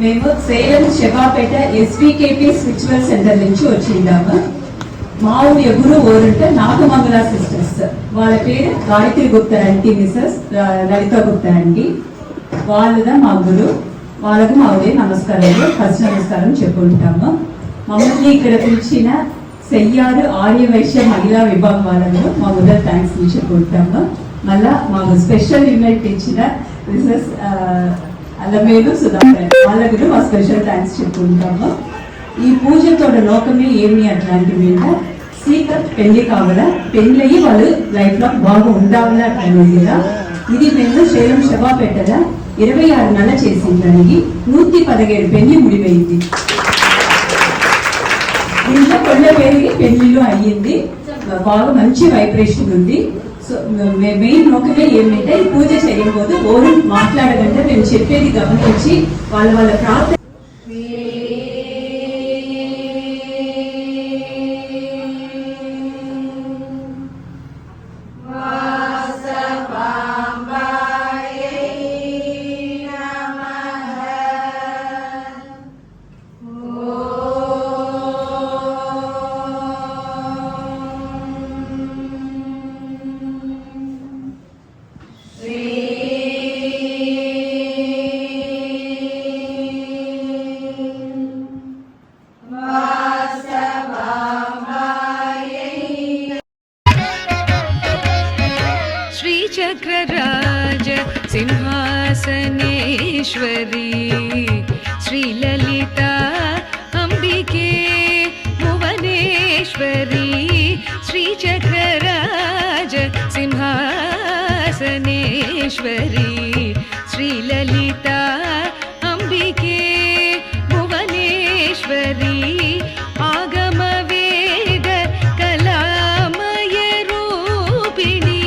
మేము Salem శవాపేట SVKP spiritual centre నుంచి వచ్చిందాము. మా ఊరు ఎవరు ఊరుంటే నాగమంగళ సిస్టర్స్, వాళ్ళ పేరు గాయత్రి గుప్తా ఆంటీ, మిసెస్ లలిత గుప్తా ఆంటీ. వాళ్ళదా మా గురు, వాళ్ళకు మా ఉదయం నమస్కారాలు, ఫస్ట్ నమస్కారం చెప్పుకుంటాము. మమ్మల్ని ఇక్కడ పిలిచిన సెయ్యారు ఆర్యవైశ్య మహిళా విభాగం వాళ్ళను మా మొదటి థ్యాంక్స్ చెప్పుకుంటాము. మళ్ళా మాకు స్పెషల్ ఈవెంట్ ఇచ్చిన మిసెస్ అల్లమేలు సుధాకర్ వాళ్ళకు మా స్పెషల్ థ్యాంక్స్ చెప్పుకుంటాము. ఈ పూజతోడ లోకమే ఏమి అట్లాంటి మీద సీకర్ పెళ్లి కావాలా, పెళ్ళయి వాళ్ళు లైఫ్ లో బాగా ఉండాలా అనేది కదా. ఇది మేము సేలం శవాపేటల 26 నెలలు చేసిన దానికి 117 పెళ్లి ముడిపోయింది. ఇంట్లో కొండ పెరిగి పెళ్లిలో అయ్యింది, బాగా మంచి వైబ్రేషన్ ఉంది. సో మెయిన్ నోకమే ఏమిటంటే ఈ పూజ చేయకపోతే ఓరు మాట్లాడకంటే మేము చెప్పేది గమనించి వాళ్ళ ప్రార్థన चक्रराज सिंहासनेश्वरी श्रीललिता अंबिके भुवनेश्वरी श्रीचक्रराज सिंहासनेश्वरी श्रीललिता अंबिके भुवनेश्वरी आगमवेद कलामय रूपिणी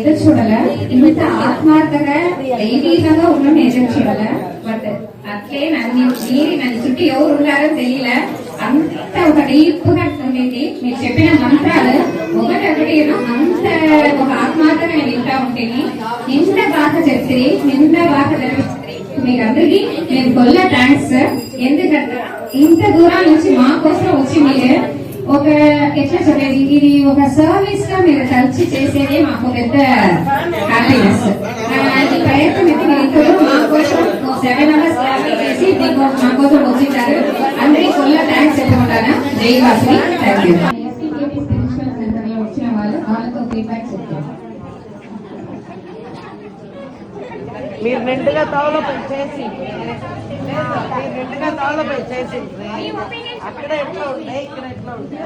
ఎదురు చూడాల, ఇంత ఆత్మార్థంగా దైవీకంగా ఉన్న ఎదురు చూడాల. బట్ అట్లే నన్ను చుట్టూ ఎవరు ఉన్నారో తెలియలే, అంత ఒక డీప్ గా ఉండేది. మీరు చెప్పిన మంత్రాలు ఒకటి అంత ఒక ఆత్మార్థంగా నేను వింటా ఉంటేని నింద బాగా చెప్తుంది, నింద బాగా జరిపిస్తుంది. మీకు అందరికి నేను కొల్ల థ్యాంక్స్. ఎందుకంటే ఇంత దూరం నుంచి మా కోసం వచ్చి మీరు ఒక ఎట్లా చెప్పేది, ఇది ఒక సర్వీస్ గా మీరు కలిసి చేసేదే మాకు పెద్ద హ్యాపీనెస్. ఈ ప్రయత్నం అయితే మీరు ఇంట్లో మా కోసం 7 hours చేసి మా కోసం వచ్చింటారు. అందరికీ కొల్ల థ్యాంక్స్ చెప్పుకుంటాను. జై వాసి, థ్యాంక్ యూ. స్పిరిచువల్ సెంటర్ లో వచ్చిన వాళ్ళతో ఫీడ్బ్యాక్ చెప్తాను. మీరు నిండుగా డెవలప్ చేసి అక్కడ ఎట్లా ఉంటాయి, ఇక్కడ ఎట్లా ఉంటాయి.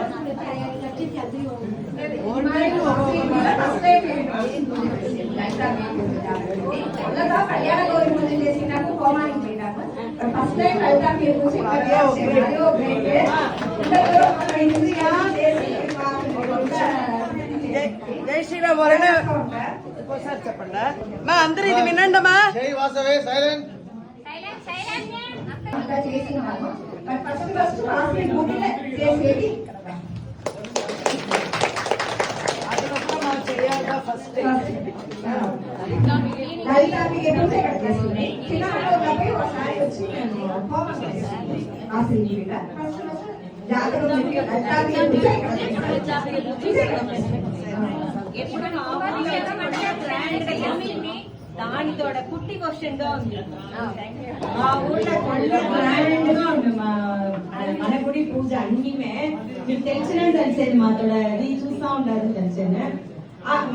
జై శ్రీరామ్ వరణ ఒకసారి చెప్పండి మా అందరూ ఇది వినండమ్మా. జై వాసవే సైలెంట్ దానితోడ కుట్టి క్వశ్చన్ గా ఉంది. మా ఊళ్ళో గ్రాండ్ గా ఉంది. మా మనగుడి పూజ అన్ని మీకు తెలిసిన తెలిసేది మాతోడ అది చూస్తా ఉండాలి తెలిసేది.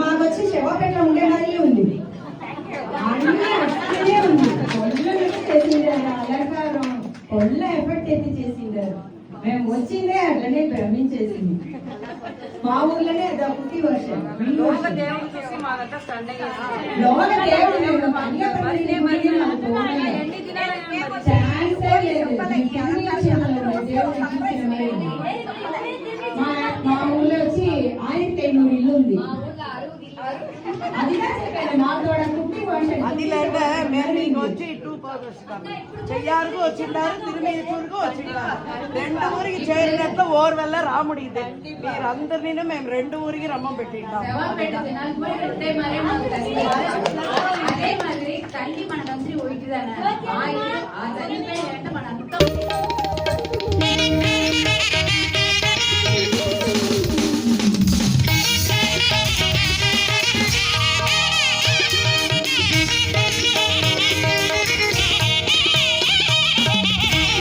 మాకు వచ్చి శివపేట ఉండే మరీ ఉంది, అన్ని అట్లనే ఉంది. పొల్ల చేసిండారు, అలంకారం పొల్ల ఎఫెక్ట్ ఎత్తి చేసిండారు. మేము వచ్చిందే అట్లనే భ్రమించేసింది. మా ఊర్లోనే అది కుట్టి వర్షం. లోక దేవుడు మా ఊర్లో వచ్చి 1500 ఇల్లు ఉంది. అది వచ్చి 2 చెయ్యారుకు వచ్చిండారు, తిరుమేచూరుకు వచ్చిండారు. 2 ఊరికి చేరినట్లు ఓర్వెల్ల రాముడి ఇదే. మీరందరినీ మేము 2 ఊరికి రమ్మం పెట్టింటాం. అదే మాదిరి తల్లి మనకందరి ఒయిటిదన్నారు. ఆ తల్లి